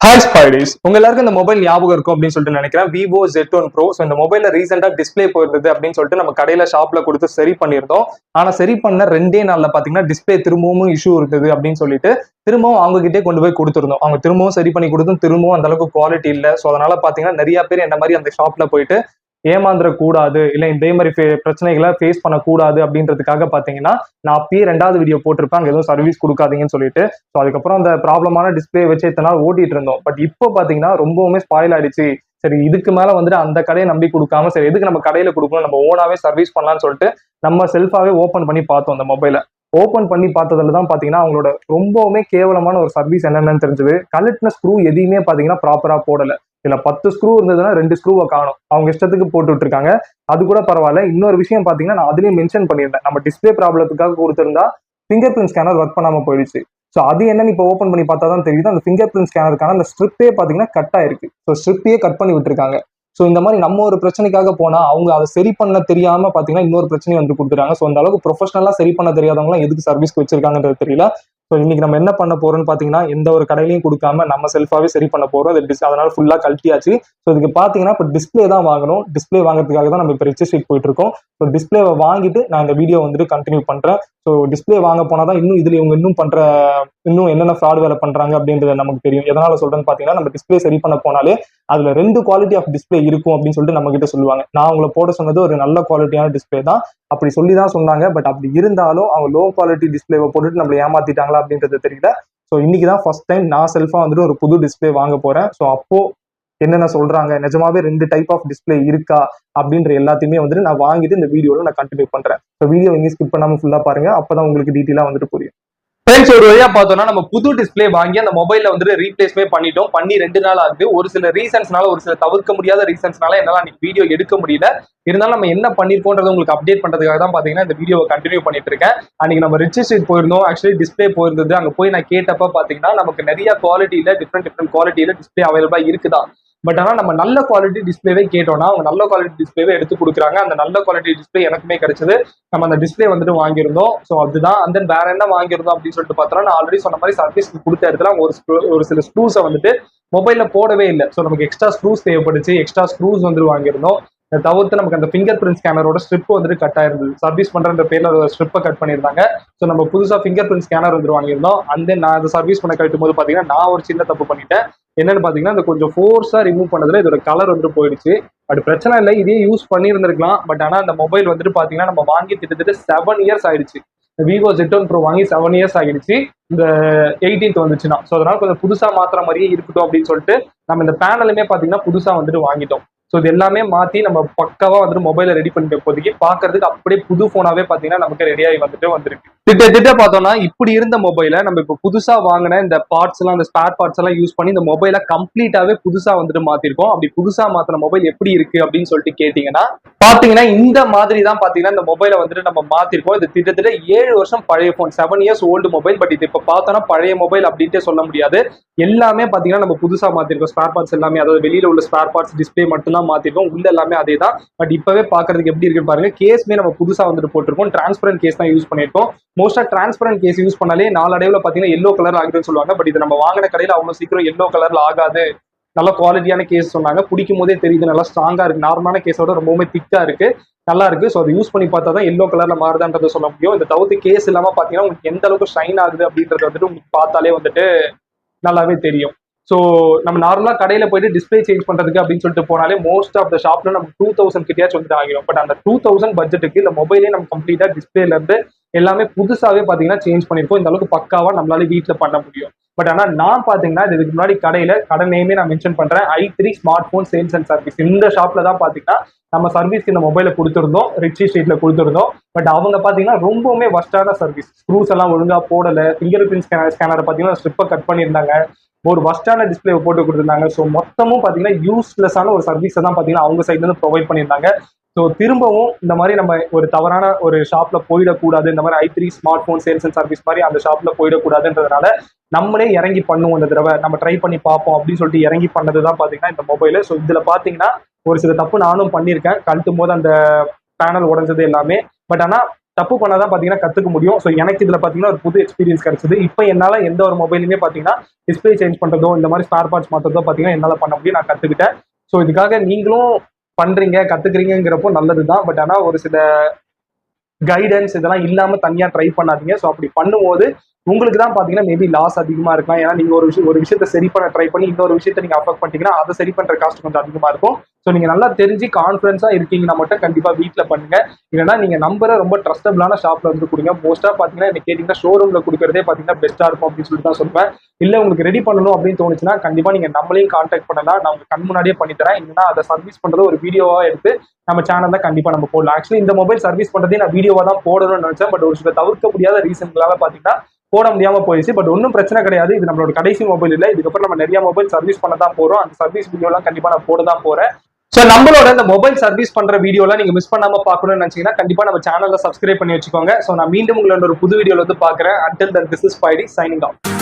Hi ஸ்பைடிஸ், உங்க எல்லாருக்கும் இந்த மொபைல் ஞாபகம் இருக்கும் அப்படின்னு சொல்லிட்டு நினைக்கிறேன். Vivo Z1 Pro. ஸோ இந்த மொபைல்ல ரீசெண்டா டிஸ்பிளே போயிருந்தது அப்படின்னு சொல்லிட்டு நம்ம கடையில ஷாப்ல கொடுத்து சரி பண்ணியிருந்தோம். ஆனா சரி பண்ண 2 நாள்ல பாத்தீங்கன்னா டிஸ்பிளே திரும்பவும் இஷ்யூ இருக்குது அப்படின்னு சொல்லிட்டு திரும்பவும் அவங்க கிட்டே கொண்டு போய் கொடுத்துருந்தோம். அவங்க திரும்பவும் சரி பண்ணி கொடுத்தும் திரும்பவும் அந்த அளவுக்கு குவாலிட்டி இல்லை. ஸோ அதனால பாத்தீங்கன்னா நிறைய பேர் என்ன மாதிரி அந்த ஷாப்ல போயிட்டு ஏமாந்துட கூடாது, இல்லை இதே மாதிரி பிரச்சனைகளை ஃபேஸ் பண்ணக்கூடாது அப்படின்றதுக்காக பாத்தீங்கன்னா நான் அப்பயே 2வது வீடியோ போட்டிருப்பேன், அங்க எதுவும் சர்வீஸ் கொடுக்காதீங்கன்னு சொல்லிட்டு. ஸோ அதுக்கப்புறம் அந்த ப்ராப்ளமான டிஸ்பிளே வச்சு இத்தனை நாள் ஓட்டிட்டு இருந்தோம். பட் இப்போ பாத்தீங்கன்னா ரொம்பவுமே ஸ்பாயில் ஆயிடுச்சு. சரி, இதுக்கு மேல வந்துட்டு அந்த கடையை நம்பி கொடுக்காம சரி எதுக்கு நம்ம கடையில கொடுக்கணும், நம்ம ஓனாவே சர்வீஸ் பண்ணலாம்னு சொல்லிட்டு நம்ம செல்ஃபாவே ஓபன் பண்ணி பார்த்தோம். அந்த மொபைலை ஓபன் பண்ணி பார்த்ததுல தான் பாத்தீங்கன்னா அவங்களோட ரொம்பவுமே கேவலமான ஒரு சர்வீஸ் என்னன்னு தெரிஞ்சது. கலெக்ட்ன ஸ்க்ரூ எதையுமே பாத்தீங்கன்னா ப்ராப்பரா போடல. இதுல 10 ஸ்க்ரூ இருந்ததுன்னா 2 ஸ்க்ரூவை காணும், அவங்க இஷ்டத்துக்கு போட்டு இருக்காங்க. அது கூட பரவாயில்ல. இன்னொரு விஷயம் பாத்தீங்கன்னா நான் அதுலயும் மென்ஷன் பண்ணியிருந்தேன், நம்ம டிஸ்பிளே ப்ராப்ளத்துக்காக கொடுத்திருந்தா ஃபிங்கர் பிரிண்ட் ஸ்கேனர் ஒர்க் பண்ணாம போயிடுச்சு. ஸோ அது என்னன்னு இப்போ ஓப்பன் பண்ணி பார்த்தா தான் தெரியுது. அந்த ஃபிங்கர் பிரிண்ட் ஸ்கேனருக்கான அந்த ஸ்ட்ரிப்பே பாத்தீங்கன்னா கட் ஆயிருக்கு. ஸோ ஸ்ட்ரிப்பையே கட் பண்ணி விட்டுருக்காங்க. ஸோ இந்த மாதிரி நம்ம ஒரு பிரச்சனைக்காக போனா அவங்க அதை சரி பண்ண தெரியாம பாத்தீங்கன்னா இன்னொரு பிரச்சனையை வந்து கொடுத்துறாங்க. ஸோ அந்த அளவுக்கு ப்ரொஃபஷனலா சரி பண்ண தெரியாதவங்க எதுக்கு சர்வீஸ்க்கு வச்சிருக்காங்கன்றது தெரியல. ஸோ இன்னைக்கு நம்ம என்ன பண்ண போறோம்னு பாத்தீங்கன்னா எந்த ஒரு கடையிலையும் கொடுக்காம நம்ம செல்ஃபாவே சரி பண்ண போறோம். அதனால ஃபுல்லா கழட்டியாச்சு. ஸோ இதுக்கு பாத்தீங்கன்னா இப்போ டிஸ்பிளே தான் வாங்கணும். டிஸ்பிளே வாங்குறதுக்காக தான் நம்ம இப்போ ரிச் ஸ்ட்ரீட் போயிட்டு இருக்கோம். ஸோ டிஸ்பிளேவை வாங்கிட்டு நான் இந்த வீடியோ வந்துட்டு கண்டினியூ பண்றேன். ஸோ டிஸ்பிளே வாங்க போனாதான் இன்னும் இதுல இவங்க இன்னும் என்னென்ன ஃப்ராட் வேலை பண்றாங்க அப்படின்றது நமக்கு தெரியும். எதனால சொல்றேன்னு பாத்தீங்கன்னா நம்ம டிஸ்பிளே சரி பண்ண போனாலே அதுல 2 குவாலிட்டி ஆஃப் டிஸ்பிளே இருக்கும் அப்படின்னு சொல்லிட்டு நம்ம கிட்ட சொல்லுவாங்க. நான் உங்களை போட சொன்னது ஒரு நல்ல குவாலிட்டியான டிஸ்பிளே தான், அப்படி சொல்லிதான் சொன்னாங்க. பட் அப்படி இருந்தாலும் அவங்க லோ குவாலிட்டி டிஸ்பிளேவை போட்டுட்டு நம்மள ஏமாத்திட்டாங்களா அப்படின்றது தெரியல. ஸோ இன்னைக்கு தான் ஃபர்ஸ்ட் டைம் நான் செல்ஃபா வந்துட்டு ஒரு புது டிஸ்பிளே வாங்க போறேன். ஸோ அப்போ என்னென்ன சொல்றாங்க, நிஜமாவே 2 டைப் ஆஃப் டிஸ்பிளே இருக்கா அப்படின்ற எல்லாத்தையுமே வந்துட்டு நான் வாங்கிட்டு இந்த வீடியோல நான் கண்டினியூ பண்றேன். ஸோ வீடியோ எங்கேயும் ஸ்கிப் பண்ணாம ஃபுல்லா பாருங்க, அப்பதான் உங்களுக்கு டீட்டெயிலா வந்துட்டு புரியும். ஃப்ரெண்ட்ஸ், ஒரு வழியா பார்த்தோம்னா நம்ம புது டிஸ்பிளே வாங்கி அந்த மொபைல்ல வந்துட்டு ரீப்ளேஸ்மே பண்ணிட்டோம். பண்ணி 2 நாள் ஆகுது. ஒரு சில ரீசன்ஸ்னால, ஒரு சில தவிர்க்க முடியாத ரீசன்ஸ்னால என்னால அன்னைக்கு வீடியோ எடுக்க முடியல. இருந்தாலும் நம்ம என்ன பண்ணிருக்கோன்றதை உங்களுக்கு அப்டேட் பண்றதுக்காக தான் பாத்தீங்கன்னா இந்த வீடியோவை கண்டினியூ பண்ணிட்டு இருக்கேன். அன்னைக்கு நம்ம ரிச் ஸ்ட்ரீட் போயிருந்தோம். ஆக்சுவலி டிஸ்பிளே போயிருந்தது. அங்க போய் நான் கேட்டப்ப பாத்தீங்கன்னா நமக்கு நிறைய குவாலிட்டியில டிஃப்ரெண்ட் குவாலிட்டியில டிஸ்பிளே அவைலபிளா இருக்குதா. பட் ஆனால் நம்ம நல்ல குவாலிட்டி டிஸ்பிளேவே கேட்டோம்னா அவங்க நல்ல குவாலிட்டி டிஸ்பிளேவே எடுத்து கொடுக்குறாங்க. அந்த நல்ல குவாலிட்டி டிஸ்பிளே எனக்குமே கிடைச்சது. நம்ம அந்த டிஸ்பிளே வந்துட்டு வாங்கியிருந்தோம். ஸோ அதுதான். அந்த வேற என்ன வாங்கியிருந்தோம் அப்படின்னு சொல்லிட்டு பார்த்தோம்னா நான் ஆல்ரெடி சொன்ன மாதிரி சர்வீஸ் கொடுத்த இடத்துல ஒரு சில ஸ்க்ரூஸை வந்துட்டு மொபைல்ல போடவே இல்லை. ஸோ நமக்கு எக்ஸ்ட்ரா ஸ்க்ரூஸ் தேவைப்படுச்சு. எக்ஸ்ட்ரா ஸ்க்ரூஸ் வந்துட்டு வாங்கியிருந்தோம். அதை தவிர்த்து நமக்கு அந்த ஃபிங்கர் பிரிண்ட் ஸ்கேனரோட ஸ்ட்ரிப் வந்துட்டு கட் ஆயிருந்தது. சர்வீஸ் பண்ற பேர்ல ஸ்ட்ரிப்பை கட் பண்ணியிருந்தாங்க. ஸோ நம்ம புதுசா ஃபிங்கர் பிரிண்ட் ஸ்கேனர் வந்துட்டு வாங்கியிருந்தோம். அந்த நான் அதை சர்வீஸ் பண்ண கட்டும் போது பாத்தீங்கன்னா நான் ஒரு சின்ன தப்பு பண்ணிட்டேன். என்னன்னு பாத்தீங்கன்னா இந்த கொஞ்சம் ஃபோர்ஸா ரிமூவ் பண்ணதுல இதோட கலர் வந்துட்டு போயிடுச்சு. பட் பிரச்சனை இல்லை, இதே யூஸ் பண்ணியிருந்திருக்கலாம். பட் ஆனா அந்த மொபைல் வந்துட்டு பாத்தீங்கன்னா நம்ம வாங்கி கிட்டத்தட்ட 7 இயர்ஸ் ஆயிடுச்சு. விவோ Z1 Pro வாங்கி 7 இயர்ஸ் ஆகிடுச்சு. இந்த 18th வந்துச்சுன்னா. ஸோ அதனால கொஞ்சம் புதுசா மாத்திர மாதிரியே இருக்கட்டும் அப்படின்னு சொல்லிட்டு நம்ம இந்த பேனலுமே பாத்தீங்கன்னா புதுசா வந்துட்டு வாங்கிட்டோம். ஸோ இது எல்லாமே மாத்தி நம்ம பக்காவா வந்துட்டு மொபைலை ரெடி பண்ணிட்டு இப்போதைக்கு பாக்குறதுக்கு அப்படியே புது போனாவே பாத்தீங்கன்னா நமக்கு ரெடியாகி வந்துட்டு வந்திருக்கு. திட்ட பார்த்தோம்னா இப்படி இருந்த மொபைலை நம்ம இப்போ புதுசா வாங்கின இந்த பார்ட்ஸ் எல்லாம், இந்த ஸ்பேர் பார்ட்ஸ் எல்லாம் யூஸ் பண்ணி இந்த மொபைலை கம்ப்ளீட்டாவே புதுசா வந்துட்டு மாத்திருக்கோம். அப்படி புதுசா மாத்தின மொபைல் எப்படி இருக்கு அப்படின்னு சொல்லிட்டு கேட்டீங்கன்னா பாத்தீங்கன்னா இந்த மாதிரி தான் பாத்தீங்கன்னா இந்த மொபைலை வந்துட்டு நம்ம மாத்திருக்கோம். இது கிட்டத்தட்ட 7 வருஷம் பழைய phone, 7 years old mobile. But இது இப்ப பார்த்தோம்னா பழைய மொபைல் அப்படின்ட்டு சொல்ல முடியாது. எல்லாமே பாத்தீங்கன்னா நம்ம புதுசா மாத்திருக்கோம். ஸ்பேர் பார்ட்ஸ் எல்லாமே, அதாவது வெளியில உள்ள ஸ்பேர் பார்ட்ஸ், டிஸ்பிளே மட்டும் தான் மாத்திருக்கோம். உள்ள எல்லாமே அதே தான். பட் இப்பவே பாக்குறதுக்கு எப்படி இருக்கு பாருங்க. கேஸ்மே நம்ம புதுசா வந்துட்டு போட்டிருக்கோம். டிரான்ஸ்பரண்ட் கேஸ் தான் யூஸ் பண்ணிருக்கோம். மோஸ்டா டிரான்ஸ்பரண்ட் கேஸ் யூஸ் பண்ணாலே நாளடைவுல பாத்தீங்கன்னா எல்லோ கலர் ஆகுதுன்னு சொல்லுவாங்க. பட் இது நம்ம வாங்கின கடையில அவ்வளவு சீக்கிரம் எல்லோ கலர்ல ஆகாது. நல்ல குவாலிட்டியான கேஸ் சொன்னாங்க. பிடிக்கும் போதே தெரியுது, நல்லா ஸ்ட்ராங்கா இருக்கு. நார்மலான கேஸோட ரொம்பவுமே திக்கா இருக்கு, நல்லா இருக்கு. ஸோ அதை யூஸ் பண்ணி பார்த்தா தான் எல்லோ கலர்ல மாறுதான்றதை சொல்ல முடியும். இந்த தவிர்த்து கேஸ் இல்லாம பாத்தீங்கன்னா உங்களுக்கு எந்த அளவுக்கு ஷைன் ஆகுது அப்படின்றது வந்துட்டு உங்களுக்கு பார்த்தாலே வந்துட்டு நல்லாவே தெரியும். ஸோ நம்ம நார்மலா கடையில போயிட்டு டிஸ்பிளே சேஞ்ச் பண்றதுக்கு அப்படின்னு சொல்லிட்டு போனாலே மோஸ்ட் ஆஃப் த ஷாப்ல நம்ம 2000 கிட்டயாச்சும் வந்துட்டு ஆகிடும். பட் அந்த 2000 பட்ஜெட்டுக்கு இந்த மொபைலே நம்ம கம்ப்ளீட்டா டிஸ்பிளேல இருந்து எல்லாமே புதுசாவே பாத்தீங்கன்னா சேஞ்ச் பண்ணிருக்கோம். இந்த அளவுக்கு பக்காவா நம்மளால வீட்டுல பண்ண முடியும். பட் ஆனா நான் பாத்தீங்கன்னா இதுக்கு முன்னாடி கடை நேமே நான் மென்ஷன் பண்றேன், i3 smart phone sales and service. இந்த ஷாப்ல தான் பாத்தீங்கன்னா நம்ம சர்வீஸ்க்கு இந்த மொபைலை கொடுத்துருந்தோம், ரிச் ஸ்ட்ரீட்ல கொடுத்துருந்தோம். பட் அவங்க பாத்தீங்கன்னா ரொம்பவுமே வஸ்டான சர்வீஸ். ஸ்க்ரூஸ் எல்லாம் ஒழுங்கா போடல. ஃபிங்கர் பிரிண்ட் ஸ்கேனரை பாத்தீங்கன்னா ஸ்ட்ரிப்பை கட் பண்ணியிருந்தாங்க. ஒரு வஸ்டான டிஸ்பிளே போட்டு கொடுத்துருந்தாங்க. ஸோ மொத்தமும் பாத்தீங்கன்னா யூஸ்லெஸ்ஸான ஒரு சர்வீஸை தான் பாத்தீங்கன்னா அவங்க சைட்ல இருந்து ப்ரொவைட் பண்ணியிருந்தாங்க. ஸோ திரும்பவும் இந்த மாதிரி நம்ம ஒரு தவறான ஒரு ஷாப்ல போயிடக்கூடாது, இந்த மாதிரி i3 smart phone sales and service மாதிரி அந்த ஷாப்ல போயிடக்கூடாதுன்றதுனால நம்மளே இறங்கி பண்ணுவோம். இந்த தடவை நம்ம ட்ரை பண்ணி பார்ப்போம் அப்படின்னு சொல்லிட்டு இறங்கி பண்ணதுதான் பாத்தீங்கன்னா இந்த மொபைல். ஸோ இதுல பாத்தீங்கன்னா ஒரு சில தப்பு நானும் பண்ணியிருக்கேன். கழட்டும் போது அந்த பேனல் உடஞ்சது எல்லாமே. பட் ஆனா தப்பு பண்ணாதான் பாத்தீங்கன்னா கத்துக்க முடியும். ஸோ எனக்கு இதுல பாத்தீங்கன்னா ஒரு புது எக்ஸ்பீரியன்ஸ் கிடைச்சது. இப்போ என்னால எந்த ஒரு மொபைலுமே பாத்தீங்கன்னா டிஸ்பிளே சேஞ்ச் பண்றதோ இந்த மாதிரி ஸ்பேர் பார்ட்ஸ் மாத்துறதோ பாத்தீங்கன்னா என்னால பண்ண முடியும். நான் கத்துக்கிட்டேன். ஸோ இதுக்காக நீங்களும் பண்றீங்க கத்துக்கிறீங்கிறப்போ நல்லதுதான். பட் ஆனா ஒரு சில கைடன்ஸ் இதெல்லாம் இல்லாம தனியா ட்ரை பண்ணாதீங்க. ஸோ அப்படி பண்ணும்போது உங்களுக்கு தான் பாத்தீங்கன்னா மேபி லாஸ் அதிகமா இருக்கலாம். ஏன்னா நீங்க ஒரு விஷயத்த சரி பண்ண ட்ரை பண்ணி இன்னொரு விஷயத்த நீங்க அஃபெக்ட் பண்ணிட்டீங்கன்னா அதை சரி பண்ற காஸ்ட் கொஞ்சம் அதிகமா இருக்கும். ஸோ நீங்க நல்லா தெரிஞ்சு கான்ஃபிடன்ஸா இருக்கீங்கன்னா மட்டும் கண்டிப்பா வீட்ல பண்ணுங்க. இல்லைன்னா நீங்க நம்புற ரொம்ப ட்ரஸ்டபிளான ஷாப்ல வந்து கொடுங்க. மோஸ்டா பாத்தீங்கன்னா என்ன கேட்டீங்கன்னா ஷோரூம்ல கொடுக்கறதே பாத்தீங்கன்னா பெஸ்டா இருக்கும் அப்படின்னு சொல்லிட்டு தான் சொல்லுவேன். இல்ல உங்களுக்கு ரெடி பண்ணணும் அப்படின்னு தோணுச்சுன்னா கண்டிப்பா நீங்க நம்மளையும் கான்டாக்ட் பண்ணலாம். நான் உங்க கண் முன்னாடியே பண்ணி தரேன். இல்லைன்னா அதை சர்வீஸ் பண்றது ஒரு வீடியோவா எடுத்து நம்ம சேனல்ல கண்டிப்பா நம்ம போடலாம். ஆக்சுவலி இந்த மொபைல் சர்வீஸ் பண்றதே நான் வீடியோவா தான் போடணும்னு நினைச்சேன். பட் ஒரு சில தவிர்க்க முடியாத ரீசன்களால பாத்தீங்கன்னா போட முடியாம போயிடுச்சு. பட் ஒன்றும் பிரச்சனை கிடையாது. இது நம்மளோட கடைசி மொபைல் இல்லை. இதுக்கப்புறம் நம்ம நிறைய மொபைல் சர்வீஸ் பண்ண தான் போறோம். அந்த சர்வீஸ் வீடியோலாம் கண்டிப்பா நான் போட தான் போறேன். ஸோ நம்மளோட இந்த மொபைல் சர்வீஸ் பண்ற வீடியோலாம் நீங்க மிஸ் பண்ணாம பார்க்கணும்னு நினைச்சீங்கன்னா கண்டிப்பா நம்ம சேனல்ல சப்ஸ்கிரைப் பண்ணி வச்சுக்கோங்க. ஸோ நான் மீண்டும் உங்களோட ஒரு புது வீடியோல வந்து பாக்குறேன். Until then, this is Spidey signing off.